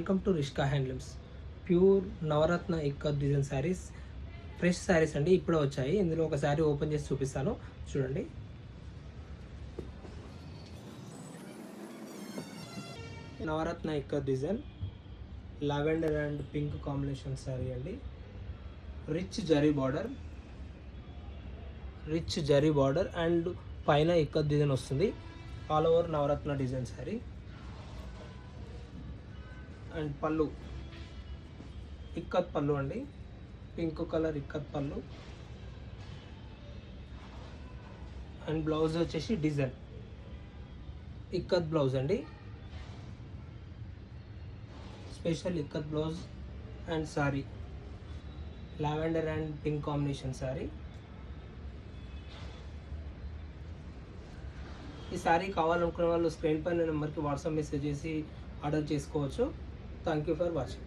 Welcome to Rishka Handlooms. Pure Navaratna ikat design saris, fresh saris అండి, ఇప్పుడే వచ్చాయి. ఇందులో ఒక శారీ ఓపెన్ చేసి చూపిస్తాను, చూడండి. Navaratna ikat design, lavender and pink combination sari అండి. రిచ్ జరీ బార్డర్ అండ్ పైన ఇక్కత్ డిజైన్ వస్తుంది. All over Navaratna design sari and pallu ikat pallu అండి, pink colour ikat pallu. And blouse వచ్చేసి డిజైన్ ఇక్కత్ బ్లౌజ్ అండి, special ikat blouse. And sari lavender and pink combination sari. ఈ సారీ కావాలనుకునే వాళ్ళు స్క్రీన్ పైన నెంబర్కి వాట్సాప్ మెసేజ్ చేసి ఆర్డర్ చేసుకోవచ్చు. Thank you for watching.